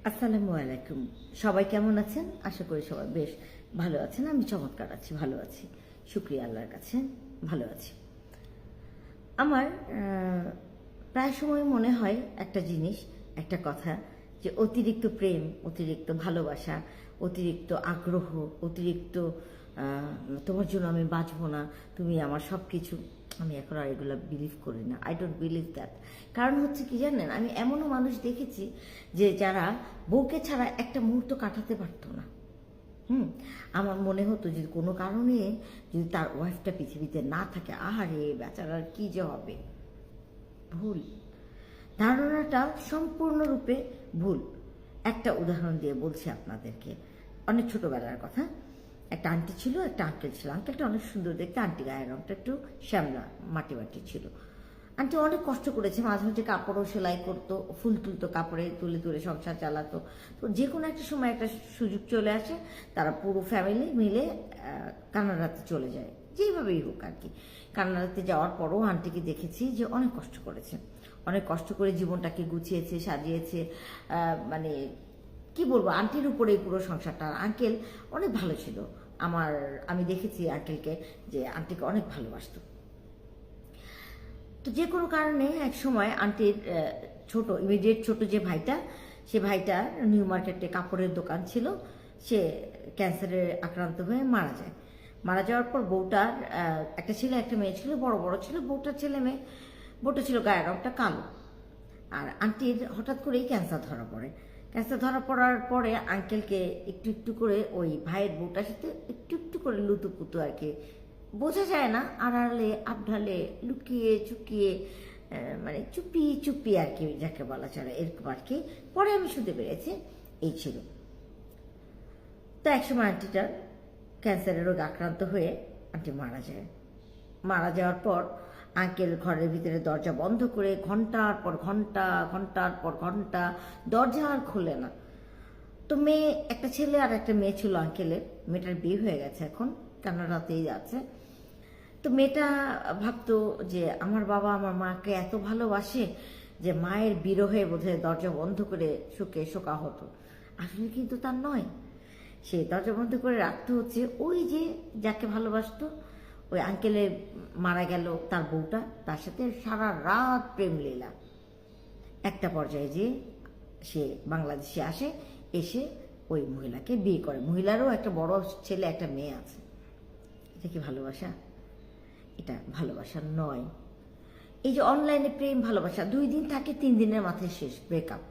আসসালামু আলাইকুম। সবাই কেমন আছেন? আশা করি সবাই বেশ ভালো আছেন। আমি চমৎকার আছি, ভালো আছি। শুকরিয়া আল্লাহর কাছে, ভালো আছি। আমার প্রায় সময় মনে হয় একটা জিনিস, একটা কথা, যে অতিরিক্ত প্রেম, অতিরিক্ত ভালোবাসা, অতিরিক্ত আগ্রহ, অতিরিক্ত তোমার জন্য আমি বাঁচবো না, তুমি আমার সব কিছু, আমি এখন আর এগুলো বিলিভ করি না। I don't believe that. কারণ হচ্ছে কি জানেন, আমি এমনও মানুষ দেখেছি যে যারা বউকে ছাড়া একটা মুহূর্ত কাটাতে পারতো না। আমার মনে হতো যে কোনো কারণে যদি তার ওয়াইফটা পৃথিবীতে না থাকে, আহারে বেচারার কি যে হবে। ভুল ধারণাটা, সম্পূর্ণরূপে ভুল। একটা উদাহরণ দিয়ে বলছি আপনাদেরকে। অনেক ছোটবেলার কথা। একটা আন্টি ছিল, একটা আঙ্কেল ছিল। আঙ্কেলটা অনেক সুন্দর দেখতে, আন্টি গায়ের রঙটা একটু শ্যামলা, মাটি মাটি ছিল। আন্টি অনেক কষ্ট করেছে, মাঝে মাঝে কাপড়ও সেলাই করতো, ফুল তুলতো, কাপড়ে তুলে তুলে সংসার চালাতো। তো যে কোনো একটা সময় একটা সুযোগ চলে আসে, তারা পুরো ফ্যামিলি মিলে কানাডাতে চলে যায়, যেভাবেই হোক আর কি। কানাডাতে যাওয়ার পরও আন্টিকে দেখেছি যে অনেক কষ্ট করেছে, অনেক কষ্ট করে জীবনটাকে গুছিয়েছে, সাজিয়েছে। মানে কি বলবো, আন্টির উপরেই পুরো সংসারটা। আঙ্কেল অনেক ভালো ছিল। আমি দেখেছি আঙ্কেলকে, যে আন্টিকে অনেক ভালোবাসতো। তো যে কোনো কারণে এক সময় আন্টির ছোট, ইমিডিয়েট ছোট যে ভাইটা, সে ভাইটার নিউ মার্কেটে কাপড়ের দোকান ছিল, সে ক্যান্সারে আক্রান্ত হয়ে মারা যায়। মারা যাওয়ার পর বউটার একটা ছেলে একটা মেয়ে ছিল, বড় বড় ছিল বউটার ছেলে মেয়ে। বউটা ছিল গায়ের রংটা কালো। আর আন্টির হঠাৎ করেই ক্যান্সার ধরা পড়ে। ক্যান্সার ধরা পড়ার পরে আঙ্কেলকে একটু একটু করে ওই ভাইয়ের বউটার সাথে একটু একটু করে লুতুপুতু আর কি, বোঝা যায় না, আড়ালে আবঢালে লুকিয়ে চুকিয়ে, মানে চুপি চুপি আর কি, যাকে বলা চলে এরকম আর কি। পরে আমি শুনতে পেরেছি এই ছিল। তো একসময় আন্টিটার ক্যান্সারের রোগে আক্রান্ত হয়ে আন্টি মারা যায়। মারা যাওয়ার পর আঙ্কেল ঘরের ভিতরে দরজা বন্ধ করে ঘন্টার পর ঘন্টা, ঘন্টার পর ঘন্টা দরজা আর খোলে না। তো মেয়ে, একটা ছেলে আর একটা মেয়ে ছিল আঙ্কেলের। মেয়েটার বিয়ে হয়ে গেছে, এখন কানাডাতেই আছে। তো মেয়েটা ভাবতো যে আমার বাবা আমার মাকে এত ভালোবাসে যে মায়ের বিরহে বোধহয় দরজা বন্ধ করে শোকে শোকা হতো। আসলে কিন্তু তার নয়। সে দরজা বন্ধ করে রাখতে হচ্ছে ওই যে যাকে ভালোবাসতো, ওই আঙ্কেলে মারা গেল তার বউটা, তার সাথে সারা রাত প্রেম লীলা। একটা পর্যায়ে যে সে বাংলাদেশে আসে, এসে ওই মহিলাকে বিয়ে করে। মহিলারও একটা বড় ছেলে একটা মেয়ে আছে। এটা কি ভালোবাসা? এটা ভালোবাসা নয়। এই যে অনলাইনে প্রেম ভালোবাসা 2 দিন থাকে, 3 দিনের মাথায় শেষ, ব্রেকআপ।